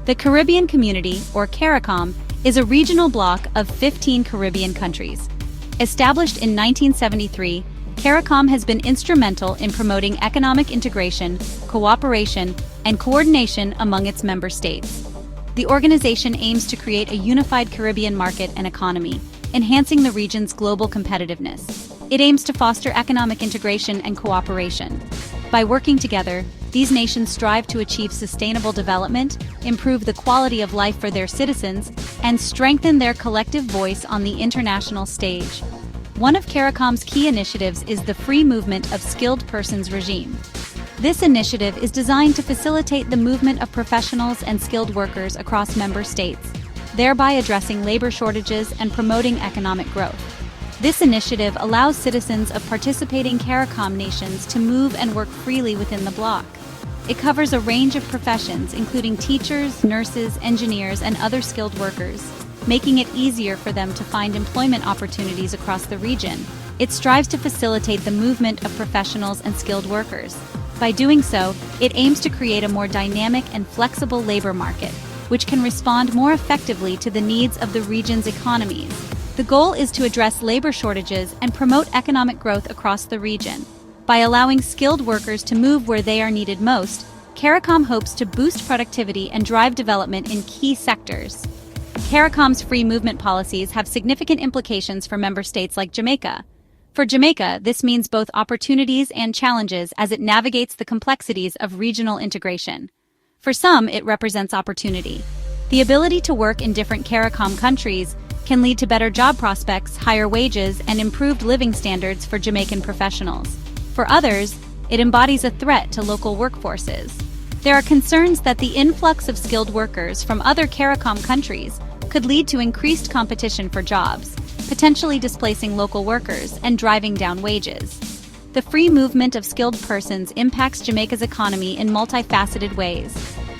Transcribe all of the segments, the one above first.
The Caribbean Community, or CARICOM, is a regional bloc of 15 Caribbean countries. Established in 1973, CARICOM has been instrumental in promoting economic integration, cooperation, and coordination among its member states. The organization aims to create a unified Caribbean market and economy, enhancing the region's global competitiveness. It aims to foster economic integration and cooperation. By working together, these nations strive to achieve sustainable development, improve the quality of life for their citizens, and strengthen their collective voice on the international stage. One of CARICOM's key initiatives is the Free Movement of Skilled Persons regime. This initiative is designed to facilitate the movement of professionals and skilled workers across member states, thereby addressing labor shortages and promoting economic growth. This initiative allows citizens of participating CARICOM nations to move and work freely within the bloc. It covers a range of professions including teachers, nurses, engineers, and other skilled workers, making it easier for them to find employment opportunities across the region. It strives to facilitate the movement of professionals and skilled workers. By doing so, it aims to create a more dynamic and flexible labor market, which can respond more effectively to the needs of the region's economies. The goal is to address labor shortages and promote economic growth across the region. By allowing skilled workers to move where they are needed most, CARICOM hopes to boost productivity and drive development in key sectors. CARICOM's free movement policies have significant implications for member states like Jamaica. For Jamaica, this means both opportunities and challenges as it navigates the complexities of regional integration. For some, it represents opportunity. The ability to work in different CARICOM countries can lead to better job prospects, higher wages, and improved living standards for Jamaican professionals. For others, it embodies a threat to local workforces. There are concerns that the influx of skilled workers from other CARICOM countries could lead to increased competition for jobs, potentially displacing local workers and driving down wages. The free movement of skilled persons impacts Jamaica's economy in multifaceted ways.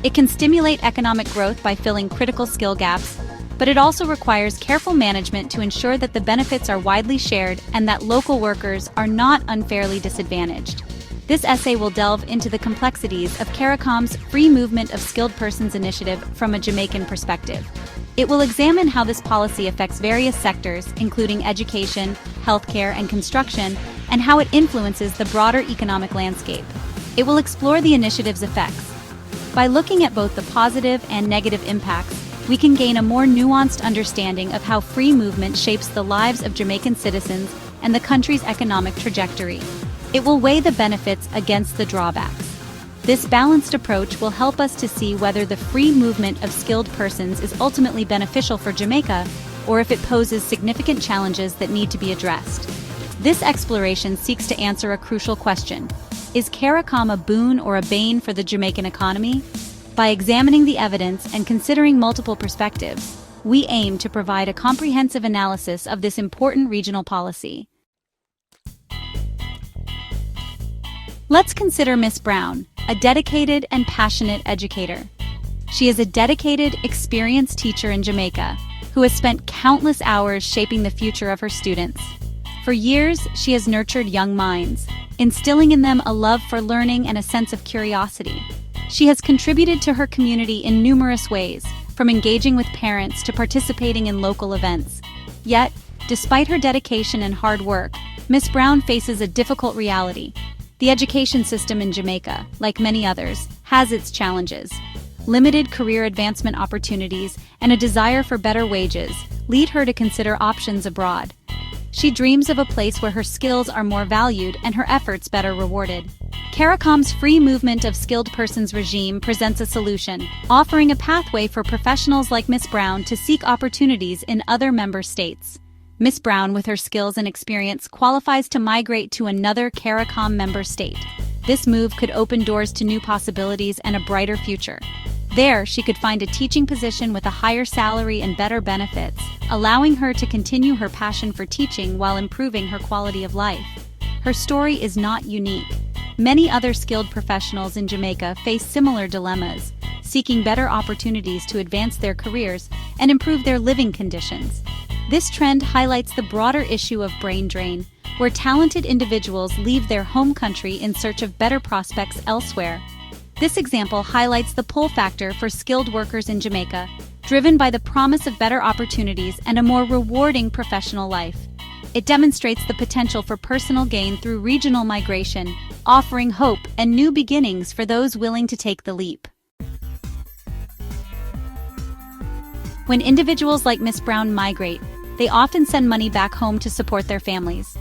It can stimulate economic growth by filling critical skill gaps, but it also requires careful management to ensure that the benefits are widely shared and that local workers are not unfairly disadvantaged. This essay will delve into the complexities of CARICOM's Free Movement of Skilled Persons initiative from a Jamaican perspective. It will examine how this policy affects various sectors, including education, healthcare, and construction, and how it influences the broader economic landscape. It will explore the initiative's effects. By looking at both the positive and negative impacts, we can gain a more nuanced understanding of how free movement shapes the lives of Jamaican citizens and the country's economic trajectory. It will weigh the benefits against the drawbacks. This balanced approach will help us to see whether the free movement of skilled persons is ultimately beneficial for Jamaica or if it poses significant challenges that need to be addressed. This exploration seeks to answer a crucial question: is CARICOM a boon or a bane for the Jamaican economy? By examining the evidence and considering multiple perspectives, we aim to provide a comprehensive analysis of this important regional policy. Let's consider Miss Brown, a dedicated and passionate educator. She is a dedicated, experienced teacher in Jamaica who has spent countless hours shaping the future of her students. For years, she has nurtured young minds, instilling in them a love for learning and a sense of curiosity. She has contributed to her community in numerous ways, from engaging with parents to participating in local events. Yet, despite her dedication and hard work, Miss Brown faces a difficult reality. The education system in Jamaica, like many others, has its challenges. Limited career advancement opportunities and a desire for better wages lead her to consider options abroad. She dreams of a place where her skills are more valued and her efforts better rewarded. CARICOM's Free Movement of Skilled Persons regime presents a solution, offering a pathway for professionals like Miss Brown to seek opportunities in other member states. Miss Brown, with her skills and experience, qualifies to migrate to another CARICOM member state. This move could open doors to new possibilities and a brighter future. There, she could find a teaching position with a higher salary and better benefits, allowing her to continue her passion for teaching while improving her quality of life. Her story is not unique. Many other skilled professionals in Jamaica face similar dilemmas, seeking better opportunities to advance their careers and improve their living conditions. This trend highlights the broader issue of brain drain, where talented individuals leave their home country in search of better prospects elsewhere. This example highlights the pull factor for skilled workers in Jamaica, driven by the promise of better opportunities and a more rewarding professional life. It demonstrates the potential for personal gain through regional migration, offering hope and new beginnings for those willing to take the leap. When individuals like Miss Brown migrate, they often send money back home to support their families.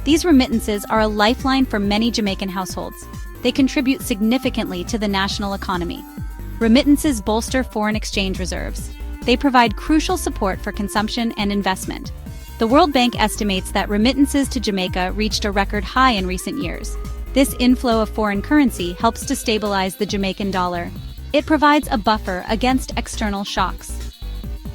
These remittances are a lifeline for many Jamaican households. They contribute significantly to the national economy. Remittances bolster foreign exchange reserves. They provide crucial support for consumption and investment. The World Bank estimates that remittances to Jamaica reached a record high in recent years. This inflow of foreign currency helps to stabilize the Jamaican dollar. It provides a buffer against external shocks.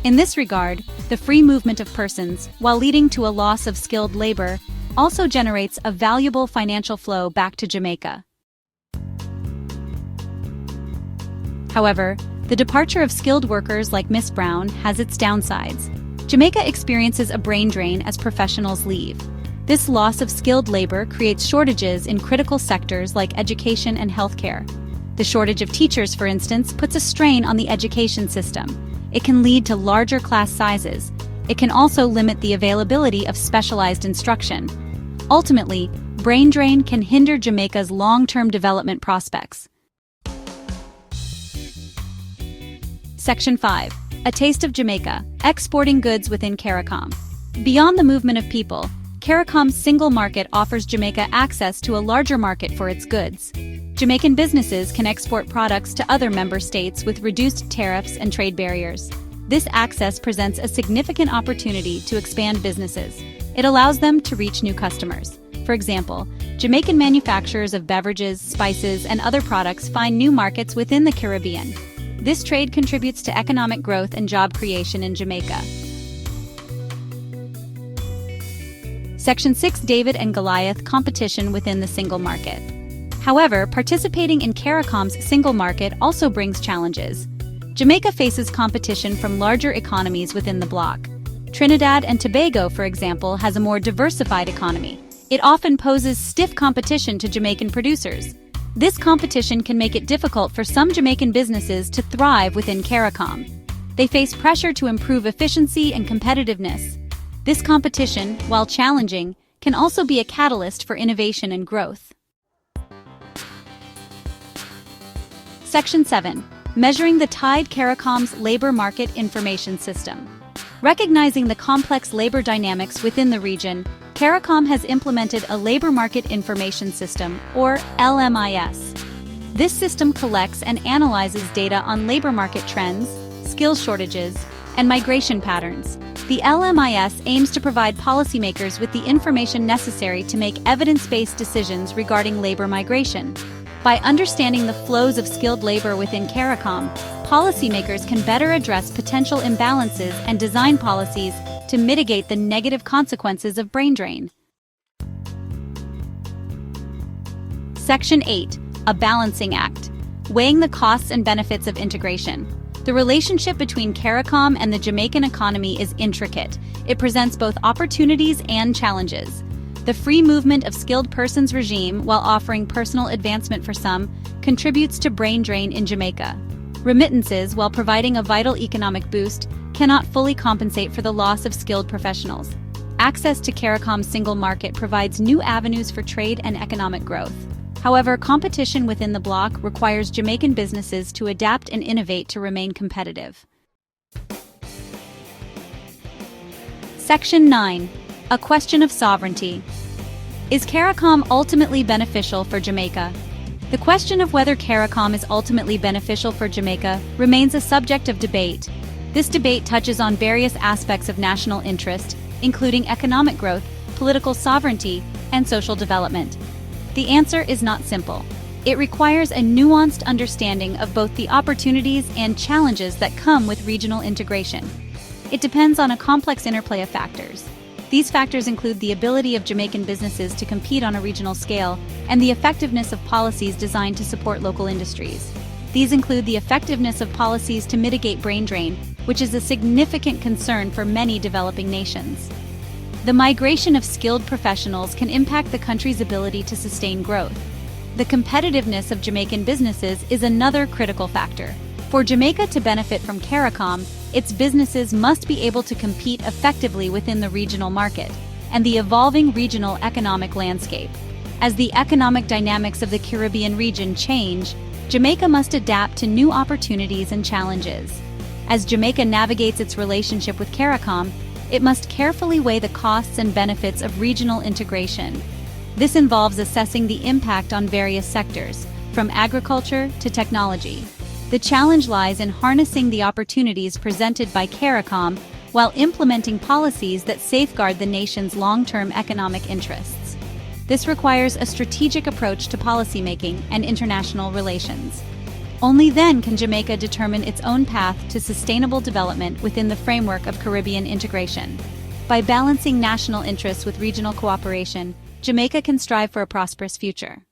In this regard, the free movement of persons, while leading to a loss of skilled labor, also generates a valuable financial flow back to Jamaica. However, the departure of skilled workers like Miss Brown has its downsides. Jamaica experiences a brain drain as professionals leave. This loss of skilled labor creates shortages in critical sectors like education and healthcare. The shortage of teachers, for instance, puts a strain on the education system. It can lead to larger class sizes. It can also limit the availability of specialized instruction. Ultimately, brain drain can hinder Jamaica's long-term development prospects. Section 5. A taste of Jamaica, exporting goods within CARICOM. Beyond the movement of people, CARICOM's single market offers Jamaica access to a larger market for its goods. Jamaican businesses can export products to other member states with reduced tariffs and trade barriers. This access presents a significant opportunity to expand businesses. It allows them to reach new customers. For example, Jamaican manufacturers of beverages, spices, and other products find new markets within the Caribbean. This trade contributes to economic growth and job creation in Jamaica. Section 6. David and Goliath competition within the single market. However, participating in CARICOM's single market also brings challenges. Jamaica faces competition from larger economies within the bloc. Trinidad and Tobago, for example, has a more diversified economy. It often poses stiff competition to Jamaican producers. This competition can make it difficult for some Jamaican businesses to thrive within CARICOM. They face pressure to improve efficiency and competitiveness. This competition, while challenging, can also be a catalyst for innovation and growth. Section 7. Measuring the tide. CARICOM's Labor Market Information System. Recognizing the complex labor dynamics within the region, CARICOM has implemented a Labor Market Information System, or LMIS. This system collects and analyzes data on labor market trends, skill shortages, and migration patterns. The LMIS aims to provide policymakers with the information necessary to make evidence-based decisions regarding labor migration. By understanding the flows of skilled labor within CARICOM, policymakers can better address potential imbalances and design policies to mitigate the negative consequences of brain drain. Section 8. A balancing act. Weighing the costs and benefits of integration. The relationship between CARICOM and the Jamaican economy is intricate. It presents both opportunities and challenges. The free movement of skilled persons regime, while offering personal advancement for some, contributes to brain drain in Jamaica. Remittances, while providing a vital economic boost, cannot fully compensate for the loss of skilled professionals. Access to CARICOM's single market provides new avenues for trade and economic growth. However, competition within the bloc requires Jamaican businesses to adapt and innovate to remain competitive. Section 9. A question of sovereignty. Is CARICOM ultimately beneficial for Jamaica? The question of whether CARICOM is ultimately beneficial for Jamaica remains a subject of debate. This debate touches on various aspects of national interest, including economic growth, political sovereignty, and social development. The answer is not simple. It requires a nuanced understanding of both the opportunities and challenges that come with regional integration. It depends on a complex interplay of factors. These factors include the ability of Jamaican businesses to compete on a regional scale and the effectiveness of policies designed to support local industries. These include the effectiveness of policies to mitigate brain drain, which is a significant concern for many developing nations. The migration of skilled professionals can impact the country's ability to sustain growth. The competitiveness of Jamaican businesses is another critical factor. For Jamaica to benefit from CARICOM, its businesses must be able to compete effectively within the regional market and the evolving regional economic landscape. As the economic dynamics of the Caribbean region change, Jamaica must adapt to new opportunities and challenges. As Jamaica navigates its relationship with CARICOM, it must carefully weigh the costs and benefits of regional integration. This involves assessing the impact on various sectors, from agriculture to technology. The challenge lies in harnessing the opportunities presented by CARICOM while implementing policies that safeguard the nation's long-term economic interests. This requires a strategic approach to policymaking and international relations. Only then can Jamaica determine its own path to sustainable development within the framework of Caribbean integration. By balancing national interests with regional cooperation, Jamaica can strive for a prosperous future.